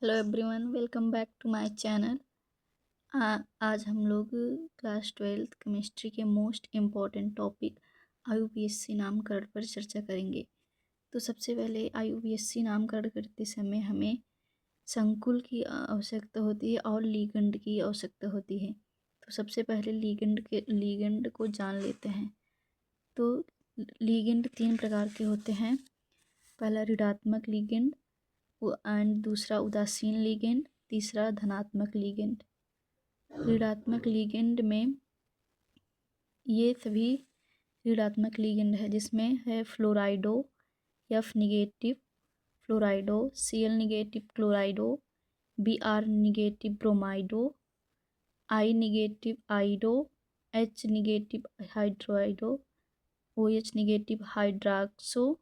Hello everyone, welcome back to my channel. आज हम लोग क्लास 12th केमिस्ट्री के मोस्ट इम्पॉर्टेंट टॉपिक आईयूपीएसी नामकरण पर चर्चा करेंगे। तो सबसे पहले आईयूपीएसी नामकरण करते समय हमें संकुल की आवश्यकता होती है और लिगेंड की आवश्यकता होती है। तो सबसे पहले लिगेंड को जान लेते हैं। तो लिगेंड 3 प्रकार के होते हैं। पहला ऋणात्मक लिगेंड एंड दूसरा उदासीन लिगेंड, तीसरा धनात्मक लिगेंड। ऋणात्मक लिगेंड में ये सभी ऋणात्मक लिगेंड है, जिसमें है fluorido, F negative fluorido, Cl negative chlorido, Br negative bromido, I negative iodo, H negative hydrido, OH negative hydroxo,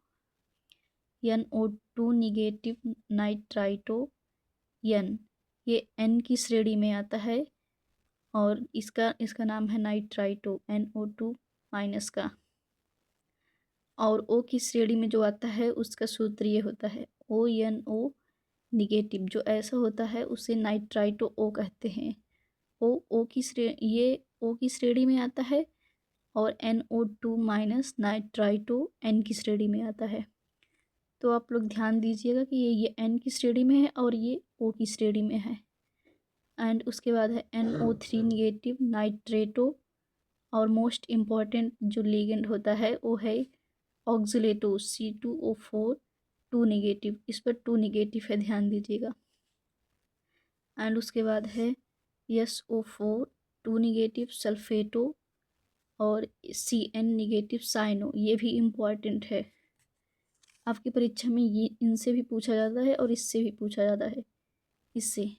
NO2 negative nitrito, N ये N की श्रेणी में आता है और इसका नाम है नाइट्राइटो, NO2 माइनस का। और O की श्रेणी में जो आता है उसका सूत्र ये होता है ONO निगेटिव। जो ऐसा होता है उसे नाइट्राइटो O कहते हैं। O की श्रेणी में आता है और NO2 माइनस नाइट्राइटो N की श्रेणी में आता है। तो आप लोग ध्यान दीजिएगा कि ये N की श्रेणी में है और ये O की श्रेणी में है। एंड उसके बाद है NO3 निगेटिव नाइट्रेटो। और मोस्ट इम्पॉर्टेंट जो लिगेंड होता है वो है ऑक्सीलेटो, C2O4 2 निगेटिव। इस पर 2 निगेटिव है, ध्यान दीजिएगा। एंड उसके बाद है SO4 2 निगेटिव सल्फेटो और CN निगेटिव साइनो। ये भी इम्पॉर्टेंट है, आपकी परीक्षा में ये इनसे भी पूछा जाता है और इससे भी पूछा जाता है, इससे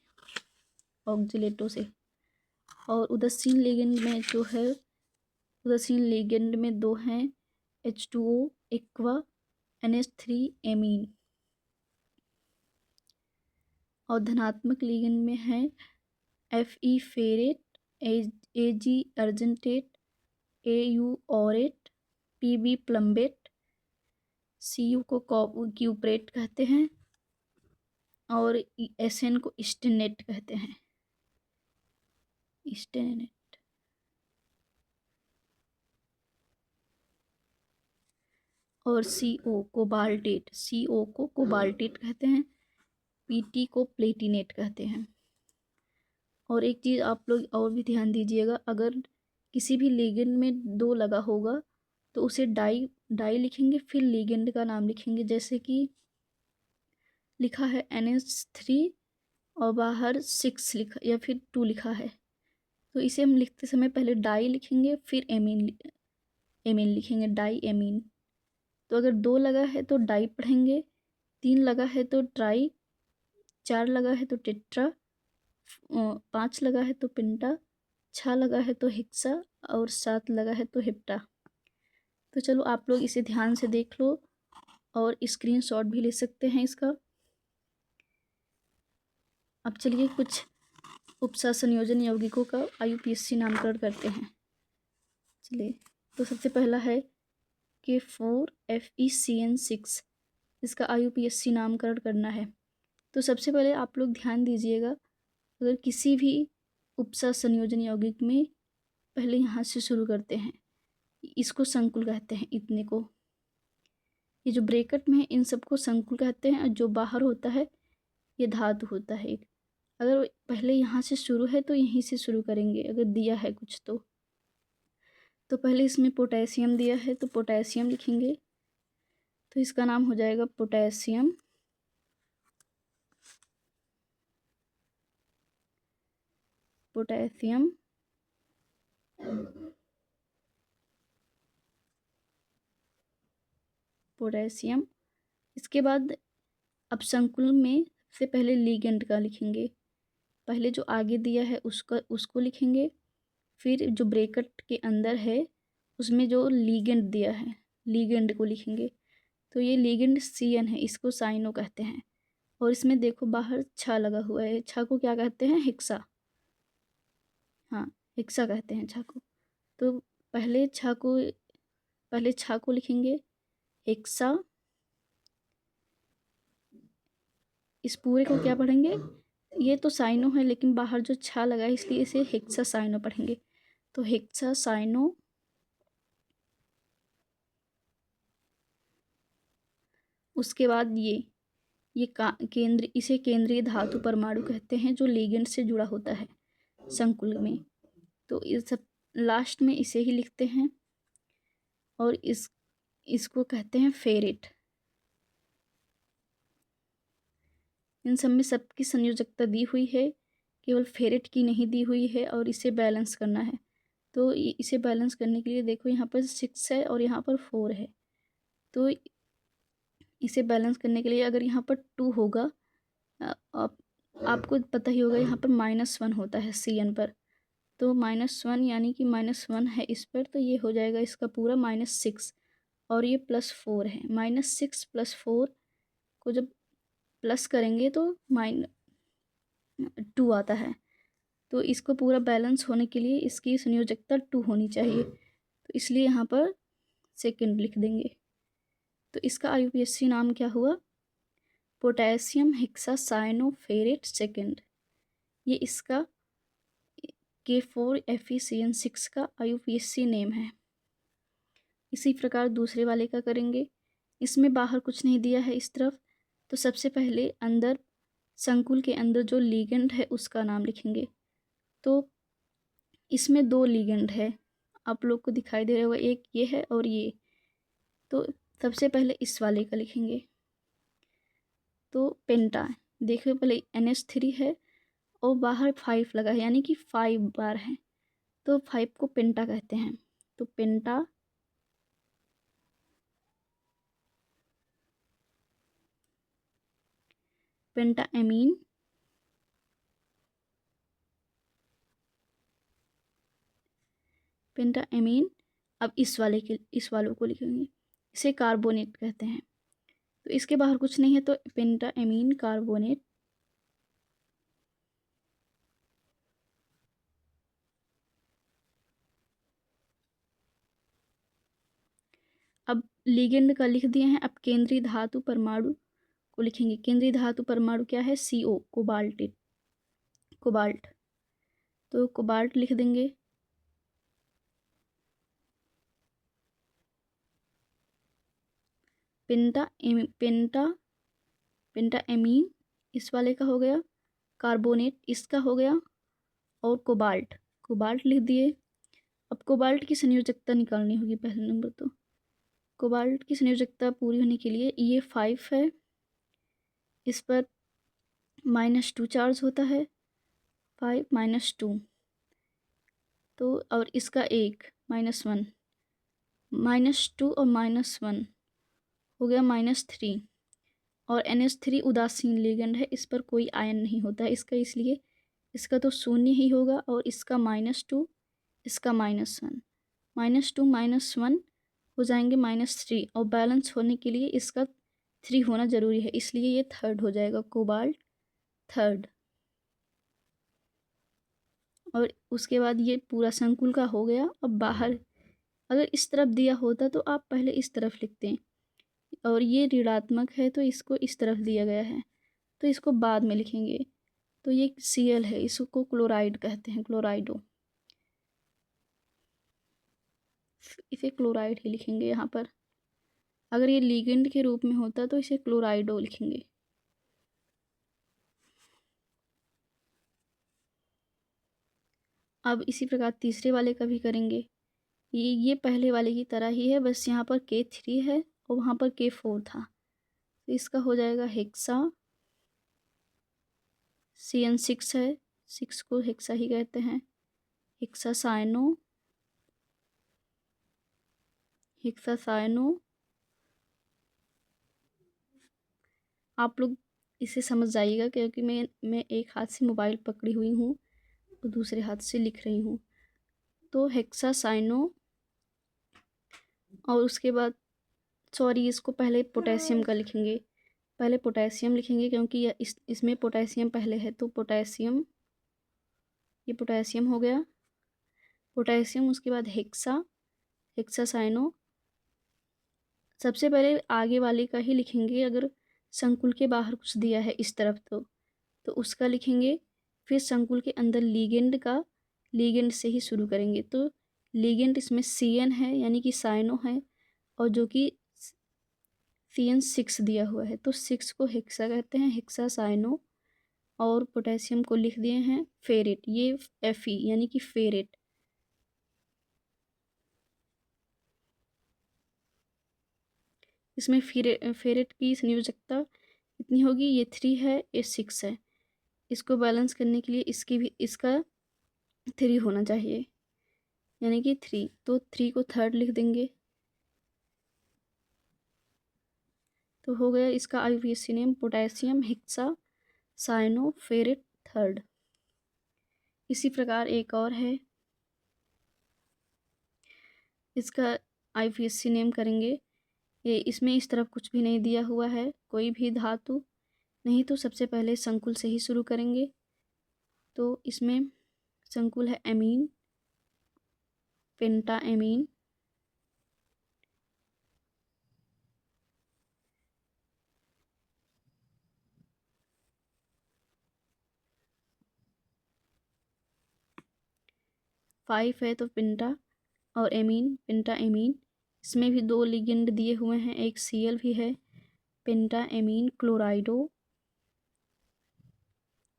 ऑक्सीलेटो से। और उदासीन लिगेंड में जो है, उदासीन लिगेंड में 2 हैं, H2O एक्वा, NH3 एमीन। और धनात्मक लिगेंड में है Fe ferrate, Ag argentate, Au aurate, Pb plumbate, Cu को क्यूप्रेट कहते हैं और Sn को स्टेनेट कहते हैं, स्टेनेट। और CO कोबाल्टेट, CO को कोबाल्टेट कहते हैं, Pt को प्लेटिनेट कहते हैं। और एक चीज़ आप लोग और भी ध्यान दीजिएगा, अगर किसी भी लिगेंड में 2 लगा होगा तो उसे डाई लिखेंगे, फिर लिगेंड का नाम लिखेंगे। जैसे कि लिखा है NH3 और बाहर 6 लिखा या फिर 2 लिखा है, तो इसे हम लिखते समय पहले डाई लिखेंगे फिर एमीन लिखेंगे, डाई एमीन। तो अगर 2 लगा है तो डाई पढ़ेंगे, 3 लगा है तो ट्राई, 4 लगा है तो टेट्रा, 5 लगा है तो पेंटा, 6 लगा है तो हेक्सा और 7 लगा है तो हेप्टा। तो चलो आप लोग इसे ध्यान से देख लो और स्क्रीनशॉट भी ले सकते हैं इसका। अब चलिए कुछ उपसा संयोजन यौगिकों का आईयूपीएसी नामकरण करते हैं। चलिए, तो सबसे पहला है K4FeCN6। इसका आईयूपीएसी नामकरण करना है। तो सबसे पहले आप लोग ध्यान दीजिएगा, अगर किसी भी उपसा संयोजन यौगिक में पहले यहाँ से शुरू करते हैं, इसको संकुल कहते हैं। इतने को, ये जो ब्रैकेट में है इन सबको संकुल कहते हैं, और जो बाहर होता है ये धातु होता है एक। अगर पहले यहाँ से शुरू है तो यहीं से शुरू करेंगे, अगर दिया है कुछ तो पहले इसमें पोटेशियम दिया है तो पोटेशियम लिखेंगे, तो इसका नाम हो जाएगा पोटेशियम। Potassium potassium. इसके बाद अब संकुल में से पहले लिगेंड का लिखेंगे, पहले जो आगे दिया है उसको लिखेंगे, फिर जो ब्रैकेट के अंदर है उसमें जो लिगेंड दिया है लिगेंड को लिखेंगे। तो ये लिगेंड CN है, इसको साइनो कहते हैं। और इसमें देखो बाहर छा लगा हुआ है, छा को क्या कहते हैं? हेक्सा। हाँ, हेक्सा कहते हैं छा को। तो पहले छा को लिखेंगे हेक्सा। इस पूरे को क्या पढ़ेंगे, ये तो साइनो है लेकिन बाहर जो छा लगा है इसलिए इसे हेक्सा साइनो पढ़ेंगे। तो हेक्सा साइनो, उसके बाद इसे केंद्रीय धातु परमाणु कहते हैं जो लिगेंड से जुड़ा होता है संकुल में। तो इस सब लास्ट में इसे ही लिखते हैं और इसको कहते हैं फेरेट। इन सब में सबकी संयोजकता दी हुई है, केवल फेरेट की नहीं दी हुई है और इसे बैलेंस करना है। तो इसे बैलेंस करने के लिए देखो यहाँ पर 6 है और यहाँ पर 4 है। तो इसे बैलेंस करने के लिए अगर यहाँ पर 2 होगा, आपको पता ही होगा यहाँ पर -1 होता है Cn पर। तो -1 यानी कि -1 है इस पर, तो ये हो जाएगा इसका पूरा -6 और ये +4 है। -6 + 4 को जब प्लस करेंगे तो -2 आता है। तो इसको पूरा बैलेंस होने के लिए इसकी संयोजकता 2 होनी चाहिए, तो इसलिए यहाँ पर सेकंड लिख देंगे। तो इसका IUPAC नाम क्या हुआ, पोटेशियम हेक्सासाइनोफेरेट सेकंड। ये इसका K4FeCN6 का IUPAC नेम है। इसी प्रकार दूसरे वाले का करेंगे। इसमें बाहर कुछ नहीं दिया है इस तरफ, तो सबसे पहले अंदर संकुल के अंदर जो लिगेंड है उसका नाम लिखेंगे। तो इसमें 2 लिगेंड है, आप लोग को दिखाई दे रहा होगा, एक ये है और ये। तो सबसे पहले इस वाले का लिखेंगे। तो पेंटा, देखो पहले NH3 है और बाहर 5 लगा है यानी कि 5 बार है, तो 5 को पेंटा कहते हैं। तो पेंटा पेंटाएमीन, पेंटाएमीन। अब इस वालों को लिखेंगे, इसे कार्बोनेट कहते हैं। तो इसके बाहर कुछ नहीं है तो पेंटाएमीन कार्बोनेट। अब लिगेंड का लिख दिए हैं, अब केंद्रीय धातु परमाणु को लिखेंगे। केंद्रीय धातु परमाणु क्या है, CO, कोबाल्ट। तो कोबाल्ट लिख देंगे। पेंटाएमीन इस वाले का हो गया, कार्बोनेट इसका हो गया और कोबाल्ट लिख दिए। अब कोबाल्ट की संयोजकता निकालनी होगी पहले नंबर। तो कोबाल्ट की संयोजकता पूरी होने के लिए ये 5 है, इस पर -2 चार्ज होता है, 5 - 2। तो और इसका 1 -1, -2 और -1 हो गया -3। और NH3 उदासीन लिगेंड है, इस पर कोई आयन नहीं होता है इसका, इसलिए इसका तो 0 ही होगा और इसका -2, इसका -1, -2 -1 हो जाएंगे -3 और बैलेंस होने के लिए इसका 3 होना ज़रूरी है, इसलिए ये थर्ड हो जाएगा, कोबाल्ट थर्ड। और उसके बाद ये पूरा संकुल का हो गया। अब बाहर अगर इस तरफ दिया होता तो आप पहले इस तरफ लिखते हैं, और ये ऋणात्मक है तो इसको इस तरफ दिया गया है तो इसको बाद में लिखेंगे। तो ये Cl है, इसको क्लोराइड कहते हैं, क्लोराइडो। इसे क्लोराइड ही लिखेंगे यहाँ पर। अगर ये लिगेंड के रूप में होता तो इसे क्लोराइडो लिखेंगे। अब इसी प्रकार तीसरे वाले का भी करेंगे। ये पहले वाले की तरह ही है, बस यहाँ पर K3 है और वहाँ पर K4 था। तो इसका हो जाएगा हेक्सा, CN6 है, 6 को हेक्सा ही कहते हैं, हेक्सासाइनो, आप लोग इसे समझ जाइएगा क्योंकि मैं एक हाथ से मोबाइल पकड़ी हुई हूँ और दूसरे हाथ से लिख रही हूँ। तो हेक्सासाइनो, और उसके बाद सॉरी इसको पहले पोटेशियम का लिखेंगे, पहले पोटेशियम लिखेंगे क्योंकि इसमें पोटेशियम पहले है। तो पोटेशियम, ये पोटेशियम हो गया, पोटेशियम। उसके बाद हेक्सासाइनो, सबसे पहले आगे वाले का ही लिखेंगे। अगर संकुल के बाहर कुछ दिया है इस तरफ तो उसका लिखेंगे। फिर संकुल के अंदर लीगेंड से ही शुरू करेंगे। तो लीगेंड इसमें CN है यानी कि साइनो है, और जो कि CN6 दिया हुआ है, तो 6 को हेक्सा कहते हैं, हेक्सा साइनो। और पोटेशियम को लिख दिए हैं फेरेट, ये Fe यानी कि फेरेट। इसमें फेरेट की संयोजकता कितनी होगी, ये 3 है, ये 6 है। इसको बैलेंस करने के लिए इसका 3 होना चाहिए, यानी कि 3। तो 3 को थर्ड लिख देंगे, तो हो गया इसका IUPAC name potassium hexa cyano ferrate third. इसी प्रकार एक और है, इसका IUPAC नेम करेंगे। ये इसमें इस तरफ कुछ भी नहीं दिया हुआ है, कोई भी धातु नहीं, तो सबसे पहले संकुल से ही शुरू करेंगे। तो इसमें संकुल है एमीन, पेंटा एमीन, फाइव है तो पेंटा और एमीन, पेंटा एमीन। इसमें भी 2 लिगेंड दिए हुए हैं, एक Cl भी है, पेंटा एमीन क्लोराइडो।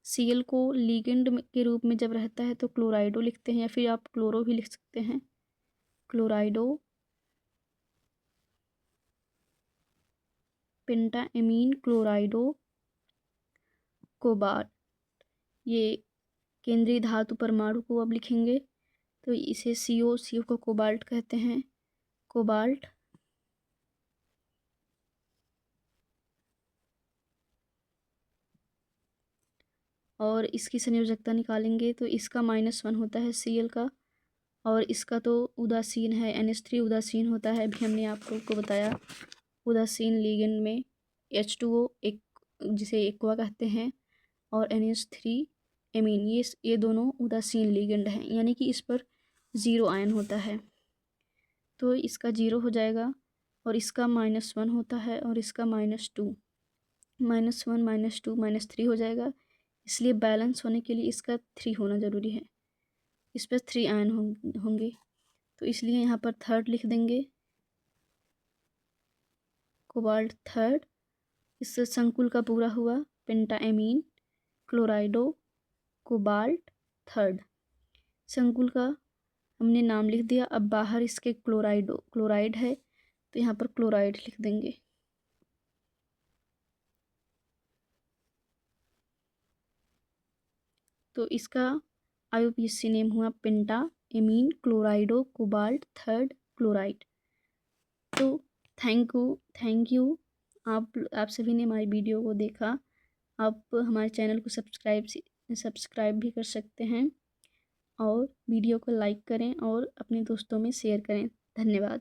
Cl को लिगेंड के रूप में जब रहता है तो क्लोराइडो लिखते हैं, या फिर आप क्लोरो भी लिख सकते हैं, क्लोराइडो। पेंटा एमीन क्लोराइडो कोबाल्ट, ये केंद्रीय धातु परमाणु को अब लिखेंगे। तो इसे CO को कोबाल्ट कहते हैं, कोबाल्ट। और इसकी संयोजकता निकालेंगे तो इसका -1 होता है Cl का, और इसका तो उदासीन है, NH3 उदासीन होता है, अभी हमने आप लोग को बताया। उदासीन लिगेंड में H2O एक, जिसे एक्वा कहते हैं, और NH3 एमीन, ये दोनों उदासीन लिगेंड हैं, यानी कि इस पर 0 आयन होता है। तो इसका 0 हो जाएगा, और इसका -1 होता है, और इसका -2, -1 -2 -3 हो जाएगा। इसलिए बैलेंस होने के लिए इसका 3 होना ज़रूरी है, इस पर 3 आयन होंगे। तो इसलिए यहाँ पर थर्ड लिख देंगे, कोबाल्ट थर्ड। इससे संकुल का पूरा हुआ, पेंटाएमीन क्लोराइडो कोबाल्ट थर्ड। संकुल का हमने नाम लिख दिया। अब बाहर इसके क्लोराइड है, तो यहाँ पर क्लोराइड लिख देंगे। तो इसका IUPAC नेम हुआ पेंटा एमीन क्लोराइडो कोबाल्ट थर्ड क्लोराइड। तो थैंक यू आप सभी ने हमारी वीडियो को देखा। आप हमारे चैनल को सब्सक्राइब भी कर सकते हैं, और वीडियो को लाइक करें और अपने दोस्तों में शेयर करें। धन्यवाद।